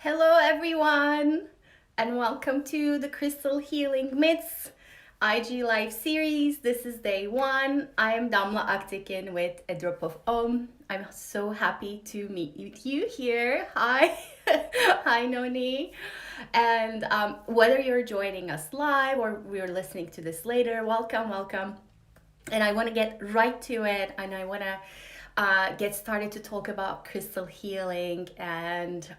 Hello, everyone, and welcome to the Crystal Healing Myths IG Live series. This is day one. I am Damla Aktekin with A Drop of Om. I'm so happy to meet you here. Hi, hi, Noni. And whether you're joining us live or we're listening to this later, welcome, welcome. And I want to get right to it, and I want to get started to talk about crystal healing and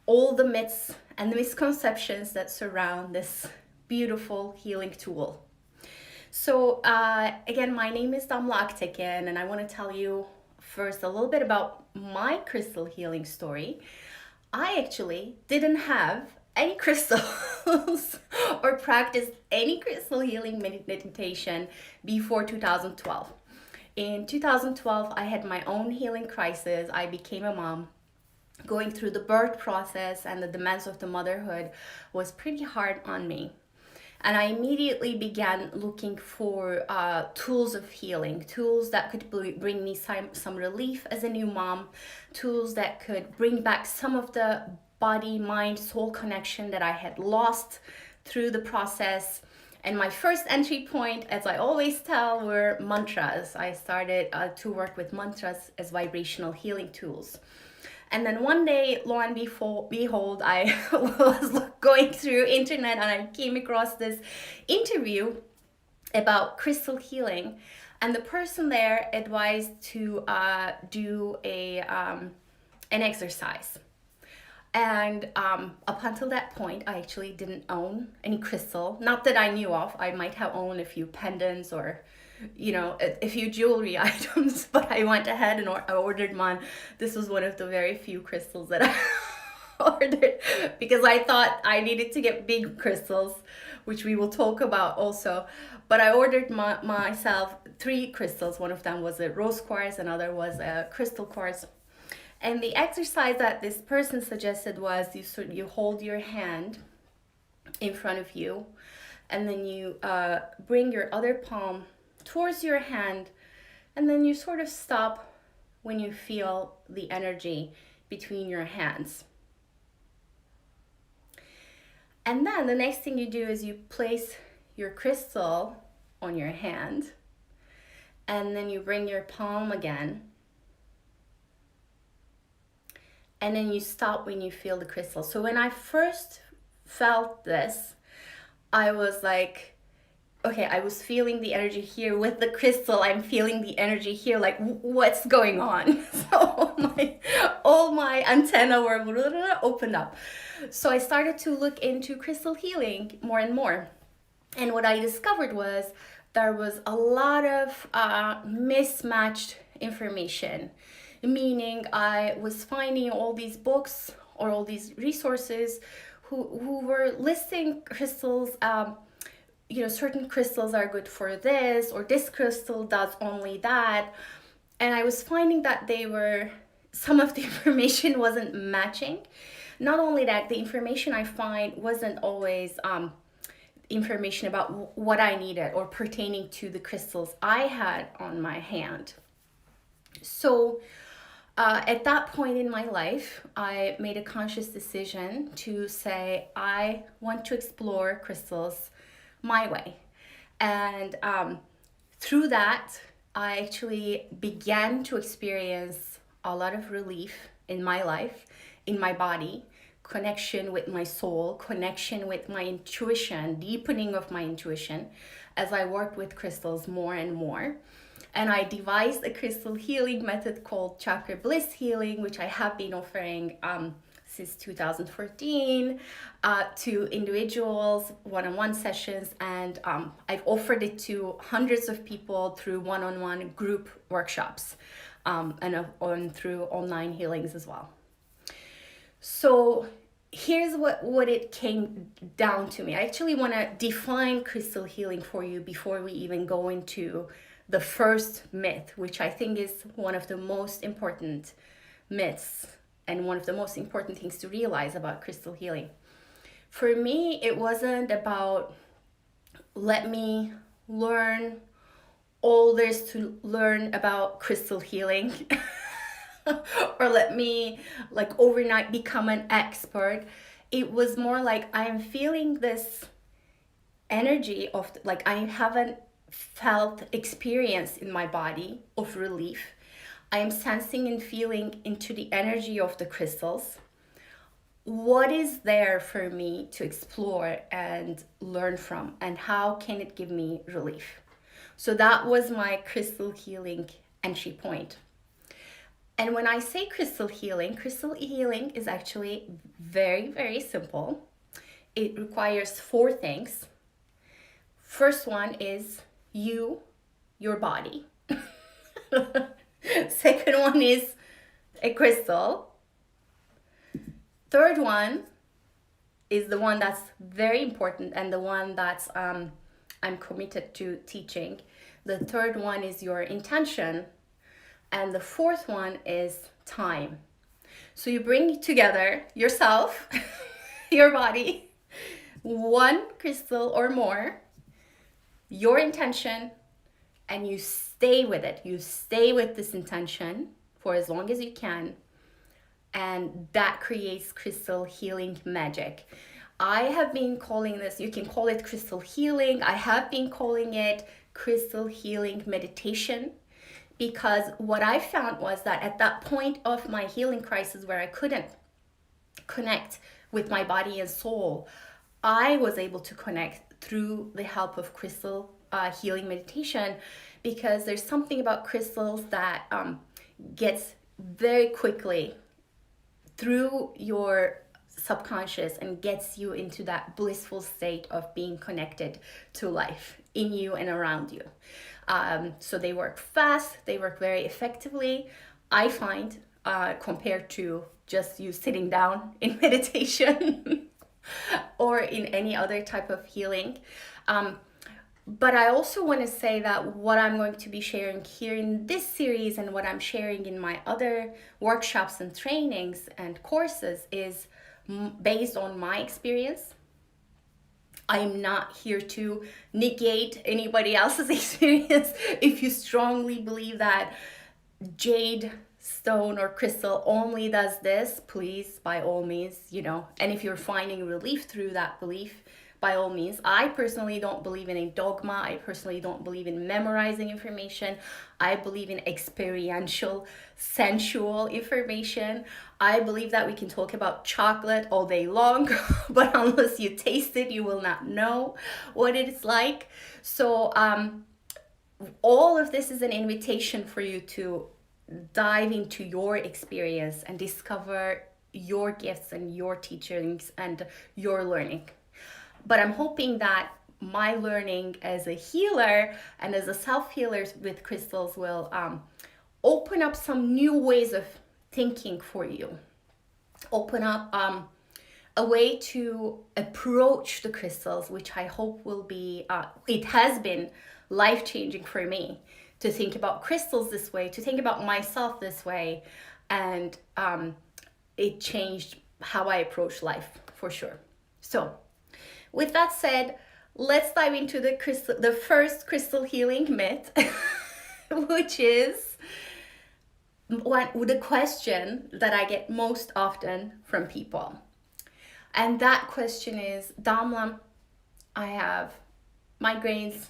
all the myths and the misconceptions that surround this beautiful healing tool. So, again, my name is Damla Aktekin, and I want to tell you first a little bit about my crystal healing story. I actually didn't have any crystals or practiced any crystal healing meditation before 2012. In 2012, I had my own healing crisis. I became a mom. Going through the birth process and the demands of the motherhood was pretty hard on me. And I immediately began looking for tools of healing, tools that could bring me some relief as a new mom, tools that could bring back some of the body, mind, soul connection that I had lost through the process. And my first entry point, as I always tell, were mantras. I started to work with mantras as vibrational healing tools. And then one day, lo and behold, I was going through internet and I came across this interview about crystal healing, and the person there advised to do an exercise. And up until that point, I actually didn't own any crystal. Not that I knew of. I might have owned a few pendants or a few jewelry items, but I went ahead and I ordered one. This was one of the very few crystals that I ordered because I thought I needed to get big crystals, which we will talk about also. But I ordered myself three crystals. One of them was a rose quartz, another was a crystal quartz. And the exercise that this person suggested was you hold your hand in front of you, and then you bring your other palm towards your hand, and then you sort of stop when you feel the energy between your hands. And then the next thing you do is you place your crystal on your hand, and then you bring your palm again, and then you stop when you feel the crystal. So when I first felt this, I was like, okay, I was feeling the energy here with the crystal. I'm feeling the energy here. Like, what's going on? So all my antenna were opened up. So I started to look into crystal healing more and more. And what I discovered was there was a lot of mismatched information, meaning I was finding all these books or all these resources who were listing crystals. Certain crystals are good for this, or this crystal does only that. And I was finding that some of the information wasn't matching. Not only that, the information I find wasn't always information about what I needed or pertaining to the crystals I had on my hand. So at that point in my life, I made a conscious decision to say, I want to explore crystals my way. And through that, I actually began to experience a lot of relief in my life, in my body, connection with my soul, connection with my intuition, deepening of my intuition as I worked with crystals more and more. And I devised a crystal healing method called Chakra Bliss Healing, which I have been offering since 2014 to individuals, one-on-one sessions, and I've offered it to hundreds of people through one-on-one group workshops and through online healings as well. So here's what it came down to me. I actually want to define crystal healing for you before we even go into the first myth, which I think is one of the most important myths and one of the most important things to realize about crystal healing. For me, it wasn't about let me learn all there's to learn about crystal healing. or let me like overnight become an expert. It was more like I'm feeling this energy of like I haven't felt experience in my body of relief. I am sensing and feeling into the energy of the crystals. What is there for me to explore and learn from, and how can it give me relief? So that was my crystal healing entry point. And when I say crystal healing is actually very, very simple. It requires four things. First one is your body. Second one is a crystal. Third one is the one that's very important and the one that's I'm committed to teaching. The third one is your intention. And the fourth one is time. So you bring together yourself, your body, one crystal or more, your intention, and you stay with it. You stay with this intention for as long as you can. And that creates crystal healing magic. I have been calling this, you can call it crystal healing. I have been calling it crystal healing meditation, because what I found was that at that point of my healing crisis where I couldn't connect with my body and soul, I was able to connect through the help of crystal healing meditation, because there's something about crystals that gets very quickly through your subconscious and gets you into that blissful state of being connected to life in you and around you. So they work fast, they work very effectively, I find, compared to just you sitting down in meditation or in any other type of healing. But I also want to say that what I'm going to be sharing here in this series and what I'm sharing in my other workshops and trainings and courses is based on my experience. I'm not here to negate anybody else's experience. If you strongly believe that jade, stone, or crystal only does this, please, by all means, and if you're finding relief through that belief, by all means. I personally don't believe in a dogma. I personally don't believe in memorizing information. I believe in experiential, sensual information. I believe that we can talk about chocolate all day long, but unless you taste it, you will not know what it's like. So all of this is an invitation for you to dive into your experience and discover your gifts and your teachings and your learning. But I'm hoping that my learning as a healer and as a self-healer with crystals will open up some new ways of thinking for you. Open up a way to approach the crystals, which I hope will be, it has been life-changing for me to think about crystals this way, to think about myself this way. And it changed how I approach life for sure. So with that said, let's dive into the first crystal healing myth, which is the question that I get most often from people. And that question is, Damla, I have migraines,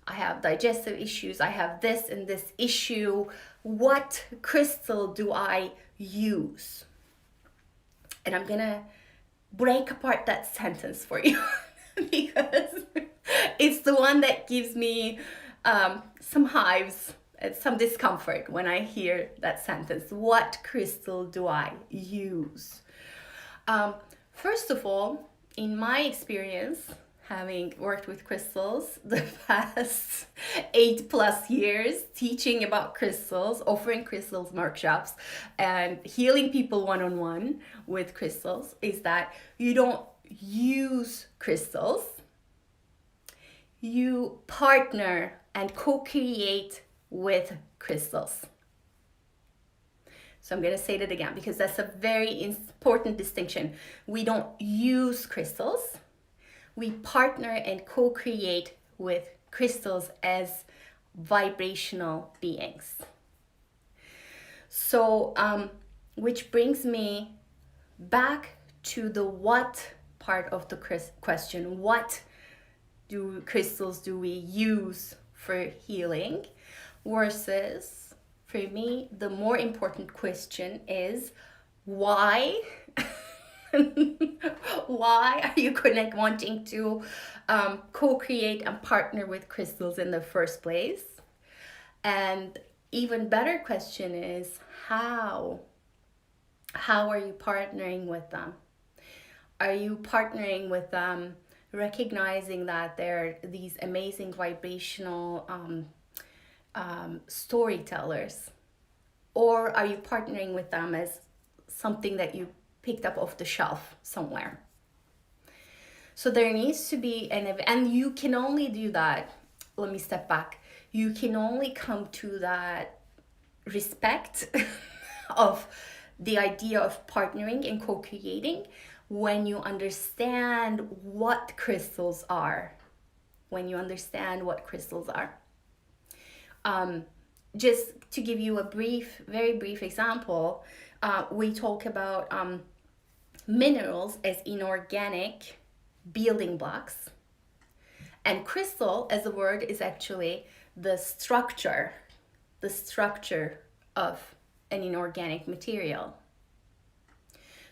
I have digestive issues, I have this and this issue. What crystal do I use? And I'm gonna break apart that sentence for you because it's the one that gives me some hives and some discomfort when I hear that sentence. What crystal do I use? First of all, in my experience, having worked with crystals the past 8+ years, teaching about crystals, offering crystals workshops, and healing people one-on-one with crystals, is that you don't use crystals, you partner and co-create with crystals. So I'm going to say that again because that's a very important distinction. We don't use crystals. We partner and co-create with crystals as vibrational beings. So, which brings me back to the what part of the question. What crystals do we use for healing? Versus, for me, the more important question is why? Why are you wanting to co-create and partner with crystals in the first place? And even better question is how? How are you partnering with them? Are you partnering with them recognizing that they're these amazing vibrational storytellers? Or are you partnering with them as something that you picked up off the shelf somewhere? So there needs to be and you can only do that. Let me step back. You can only come to that respect of the idea of partnering and co-creating when you understand what crystals are. When you understand what crystals are. Just to give you a very brief example, we talk about minerals as inorganic building blocks. And crystal as a word is actually the structure of an inorganic material.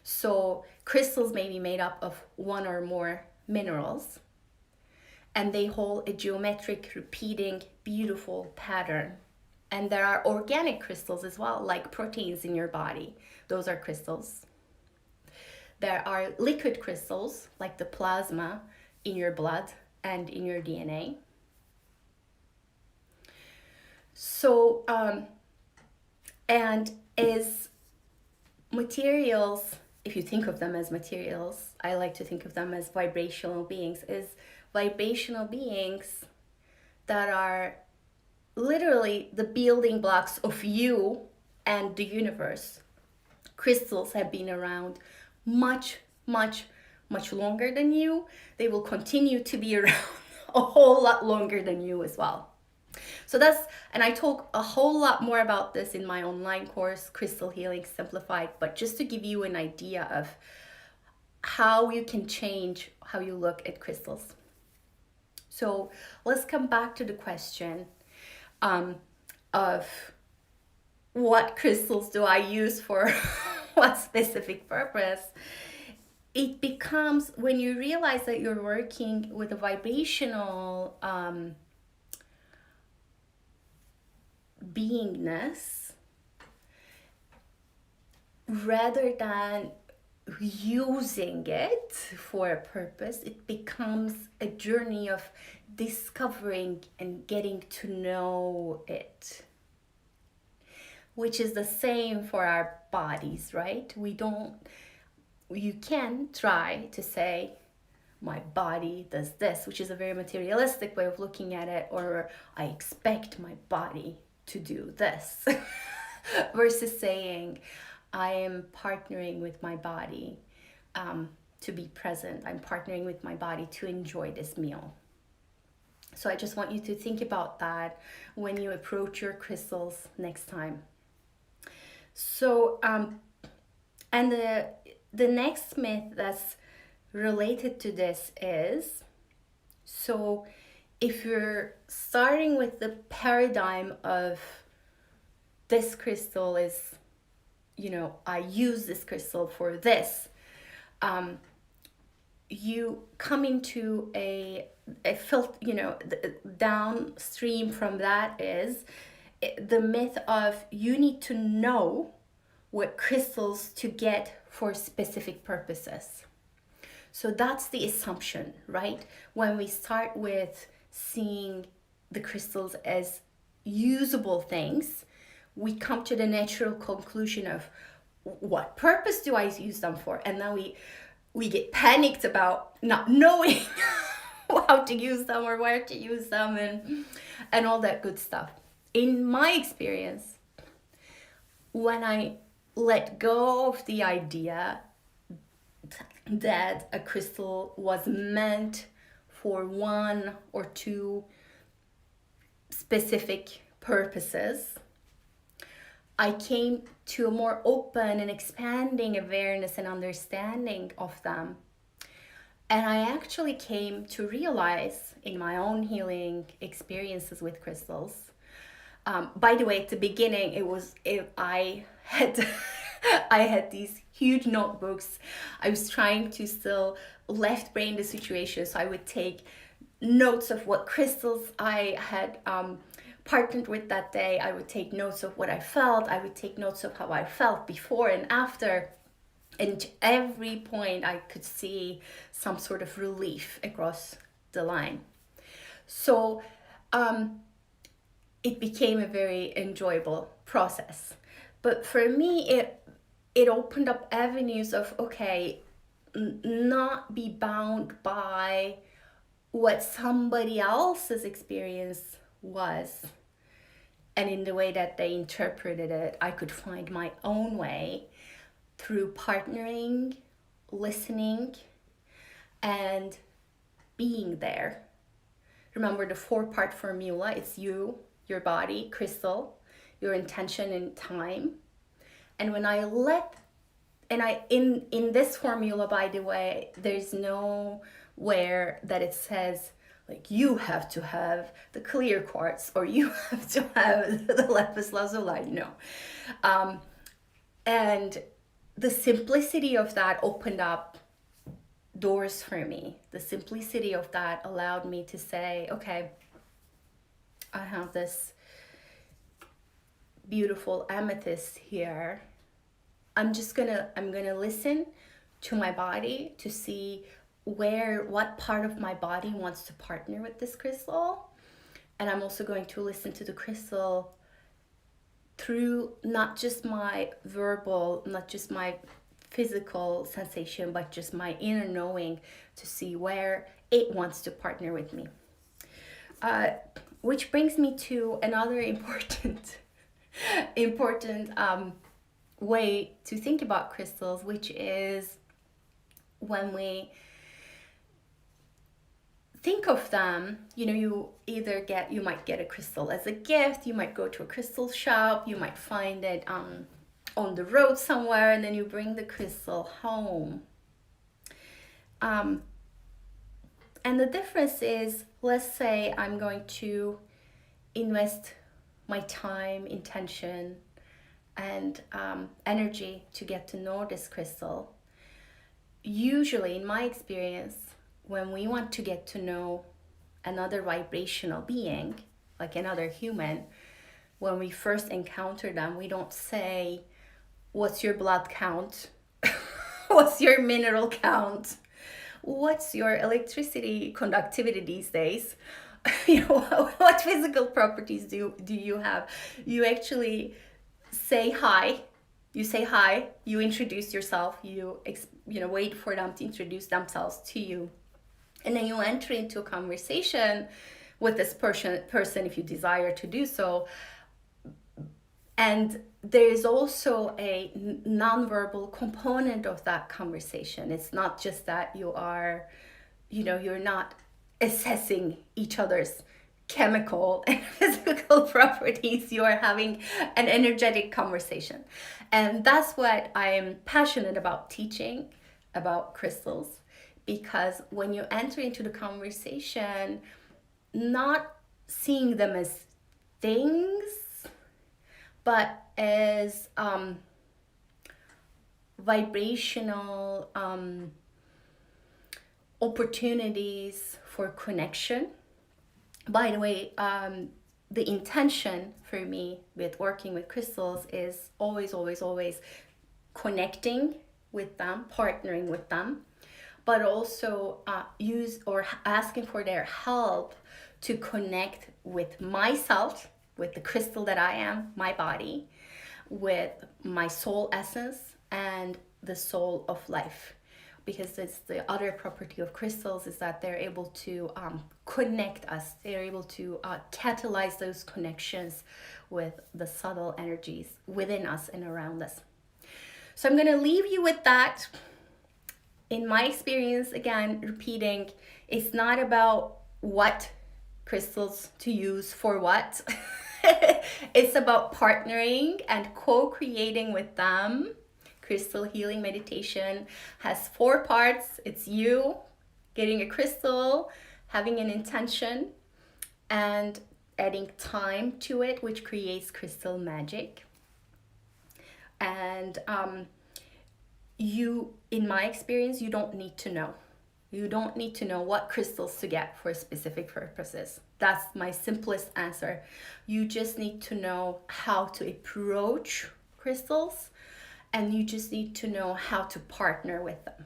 So crystals may be made up of one or more minerals, and they hold a geometric, repeating, beautiful pattern. And there are organic crystals as well, like proteins in your body. Those are crystals. There are liquid crystals, like the plasma in your blood and in your DNA. So, and as materials, if you think of them as materials, I like to think of them as vibrational beings, that are literally the building blocks of you and the universe. Crystals have been around much longer than you. They will continue to be around a whole lot longer than you as well. So and I talk a whole lot more about this in my online course, Crystal Healing Simplified, but just to give you an idea of how you can change how you look at crystals. So let's come back to the question of what crystals do I use for what specific purpose. It becomes, when you realize that you're working with a vibrational beingness, rather than using it for a purpose, it becomes a journey of discovering and getting to know it, which is the same for our bodies, right? You can try to say, my body does this, which is a very materialistic way of looking at it, or I expect my body to do this, versus saying, I am partnering with my body to be present. I'm partnering with my body to enjoy this meal. So I just want you to think about that when you approach your crystals next time. So, and the next myth that's related to this is, so if you're starting with the paradigm of this crystal is, I use this crystal for this, you come into a downstream from that is the myth of you need to know what crystals to get for specific purposes. So that's the assumption, right? When we start with seeing the crystals as usable things, we come to the natural conclusion of what purpose do I use them for? And then we get panicked about not knowing how to use them or where to use them and all that good stuff. In my experience, when I let go of the idea that a crystal was meant for one or two specific purposes, I came to a more open and expanding awareness and understanding of them. And I actually came to realize in my own healing experiences with crystals. By the way, at the beginning, I had I had these huge notebooks. I was trying to still left brain the situation, so I would take notes of what crystals I had partnered with that day. I would take notes of what I felt. I would take notes of how I felt before and after. And every point I could see some sort of relief across the line. So it became a very enjoyable process. But for me, it opened up avenues of, okay, not be bound by what somebody else's experience was. And in the way that they interpreted it, I could find my own way through partnering, listening, and being there. Remember the 4-part formula. It's you, your body, crystal, your intention, and time. And when I let, and I in this formula, by the way, there's nowhere that it says like you have to have the clear quartz or you have to have the lapis lazuli. No. And the simplicity of that opened up doors for me. The simplicity of that allowed me to say, okay, I have this beautiful amethyst here. I'm gonna listen to my body to see what part of my body wants to partner with this crystal. And I'm also going to listen to the crystal through not just my verbal, not just my physical sensation, but just my inner knowing to see where it wants to partner with me. Which brings me to another important way to think about crystals, which is when we think of them, you might get a crystal as a gift, you might go to a crystal shop, you might find it on the road somewhere, and then you bring the crystal home. And the difference is, let's say I'm going to invest my time, intention, and energy to get to know this crystal. Usually, in my experience, when we want to get to know another vibrational being, like another human, when we first encounter them, we don't say, what's your blood count? What's your mineral count? What's your electricity conductivity these days? What physical properties do you have? You actually say hi. You say hi, you introduce yourself, you wait for them to introduce themselves to you. And then you enter into a conversation with this person if you desire to do so. And there is also a nonverbal component of that conversation. It's not just that you're not assessing each other's chemical and physical properties. You are having an energetic conversation. And that's what I'm passionate about teaching about crystals. Because when you enter into the conversation, not seeing them as things, but as vibrational opportunities for connection. By the way, the intention for me with working with crystals is always, always, always connecting with them, partnering with them, but also asking for their help to connect with myself, with the crystal that I am, my body, with my soul essence and the soul of life. Because it's the other property of crystals is that they're able to connect us. They're able to catalyze those connections with the subtle energies within us and around us. So I'm going to leave you with that. In my experience, again, repeating, it's not about what crystals to use for what. It's about partnering and co-creating with them. Crystal healing meditation has 4 parts. It's you getting a crystal, having an intention, and adding time to it, which creates crystal magic. And you, in my experience, you don't need to know. You don't need to know what crystals to get for specific purposes. That's my simplest answer. You just need to know how to approach crystals, and you just need to know how to partner with them.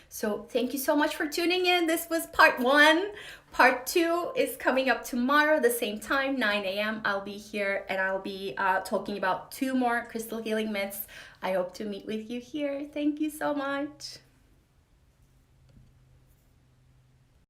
So thank you so much for tuning in. This was part 1. Part 2 is coming up tomorrow, the same time, 9 a.m. I'll be here, and I'll be talking about 2 more crystal healing myths. I hope to meet with you here. Thank you so much.